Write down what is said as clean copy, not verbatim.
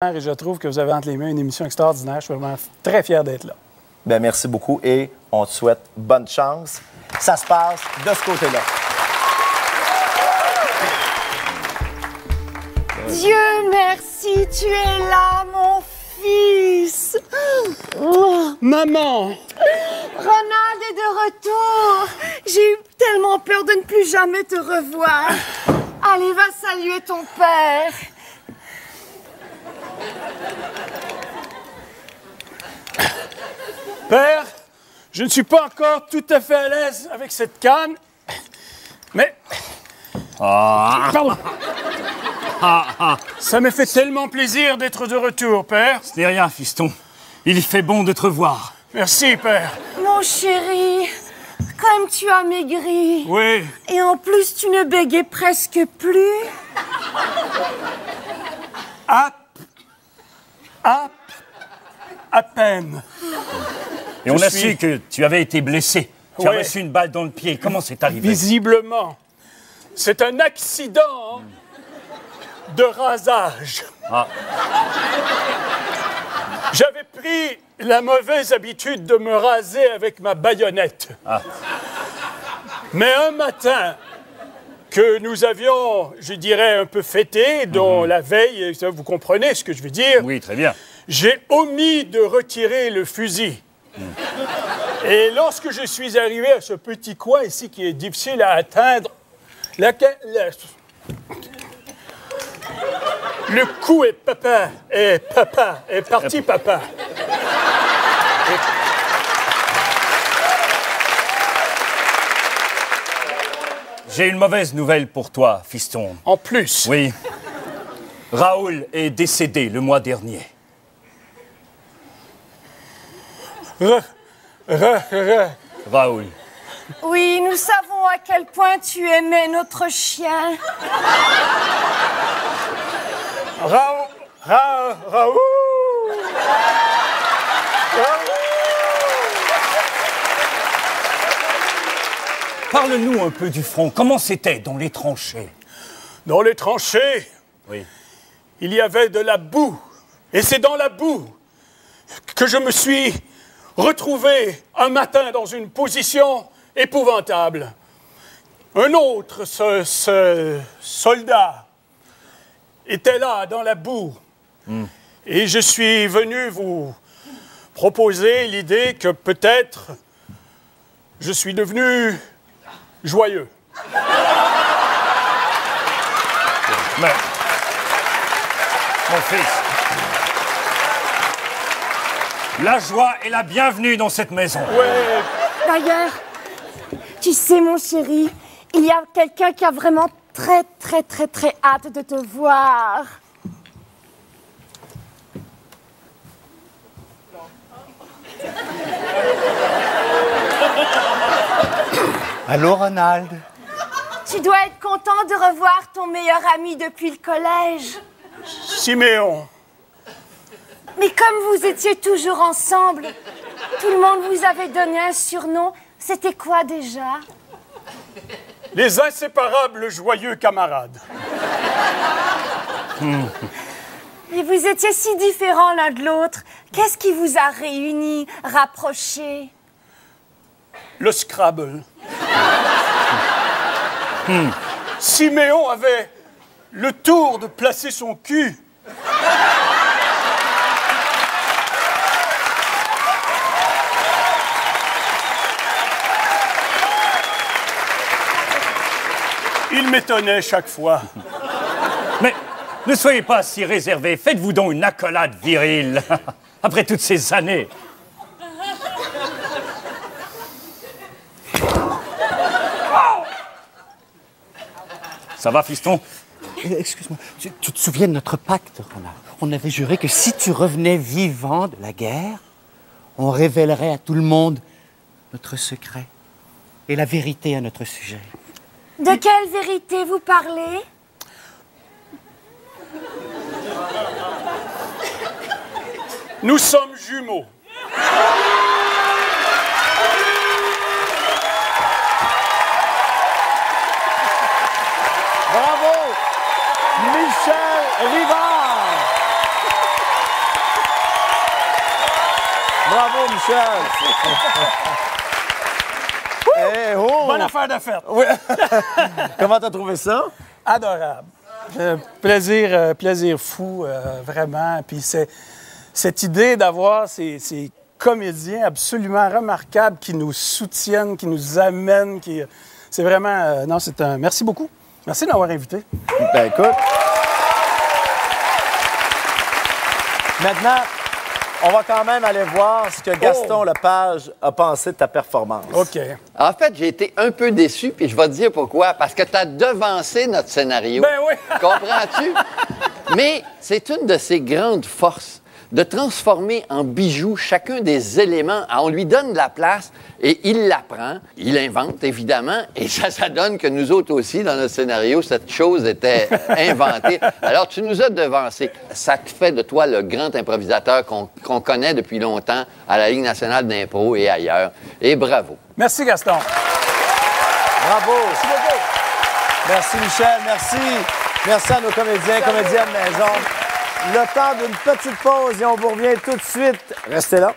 Et je trouve que vous avez entre les mains une émission extraordinaire. Je suis vraiment très fier d'être là. Bien, merci beaucoup et on te souhaite bonne chance. Ça se passe de ce côté-là. Dieu merci, tu es là, mon fils. Maman! Ronald est de retour. J'ai eu tellement peur de ne plus jamais te revoir. Allez, va saluer ton père. Père, je ne suis pas encore tout à fait à l'aise avec cette canne, mais... Pardon. Ça me fait tellement plaisir d'être de retour, Père. Ce n'est rien, fiston. Il fait bon de te revoir. Merci, Père. Mon chéri, comme tu as maigri. Oui. Et en plus, tu ne bégais presque plus. À peine. Et on a su que tu avais été blessé. Tu as Ouais. reçu une balle dans le pied. Comment c'est arrivé? Visiblement. C'est un accident de rasage. Ah. J'avais pris la mauvaise habitude de me raser avec ma baïonnette. Ah. Mais un matin que nous avions, je dirais, un peu fêté, dont la veille, ça, vous comprenez ce que je veux dire, Oui, très bien. j'ai omis de retirer le fusil. Et lorsque je suis arrivé à ce petit coin ici qui est difficile à atteindre, le coup est parti papa. J'ai une mauvaise nouvelle pour toi, fiston. En plus, Oui. Raoul est décédé le mois dernier. Raoul. Oui, nous savons à quel point tu aimais notre chien. Raoul. Parle-nous un peu du front. Comment c'était dans les tranchées? Dans les tranchées, Oui. il y avait de la boue. Et c'est dans la boue que je me suis retrouvé un matin dans une position épouvantable. Un autre, ce soldat, était là, dans la boue. Et je suis venu vous proposer l'idée que peut-être je suis devenu joyeux. Mais, mon fils, la joie est la bienvenue dans cette maison. Ouais, D'ailleurs, tu sais, mon chéri, il y a quelqu'un qui a vraiment très hâte de te voir. Allô, Ronald? Tu dois être content de revoir ton meilleur ami depuis le collège. Siméon. Mais comme vous étiez toujours ensemble, tout le monde vous avait donné un surnom. C'était quoi déjà? Les inséparables joyeux camarades. Mais vous étiez si différents l'un de l'autre. Qu'est-ce qui vous a réunis, rapprochés? Le Scrabble. Siméon avait le tour de placer son cul. Il m'étonnait chaque fois. Mais ne soyez pas si réservé. Faites-vous donc une accolade virile. Après toutes ces années. Ça va, fiston? Excuse-moi, tu te souviens de notre pacte, Ronald? On avait juré que si tu revenais vivant de la guerre, on révélerait à tout le monde notre secret et la vérité à notre sujet. De quelle vérité vous parlez? Nous sommes jumeaux. Bravo, Michel Rivard. Bravo, Michel. Eh, oh. Bonne affaire de fête. Oui. Comment t'as trouvé ça? Adorable. Plaisir fou, vraiment. Puis cette idée d'avoir ces comédiens absolument remarquables qui nous soutiennent, qui nous amènent, c'est vraiment... non, c'est un... Merci beaucoup. Merci de m'avoir invité. Ben écoute. Maintenant, on va quand même aller voir ce que Gaston Lepage a pensé de ta performance. OK. En fait, j'ai été un peu déçu, puis je vais te dire pourquoi. Parce que tu as devancé notre scénario. Ben oui! Comprends-tu? Mais c'est une de ses grandes forces de transformer en bijoux chacun des éléments. On lui donne de la place et il l'apprend. Il invente, évidemment, et ça donne que nous autres aussi, dans notre scénario, cette chose était inventée. Alors, tu nous as devancé. Ça te fait de toi le grand improvisateur qu'on connaît depuis longtemps à la Ligue nationale d'impro et ailleurs. Et bravo. Merci, Gaston. Bravo. Merci beaucoup. Merci, Michel. Merci. Merci à nos comédiens, comédiennes maison. Le temps d'une petite pause et on vous revient tout de suite. Restez là.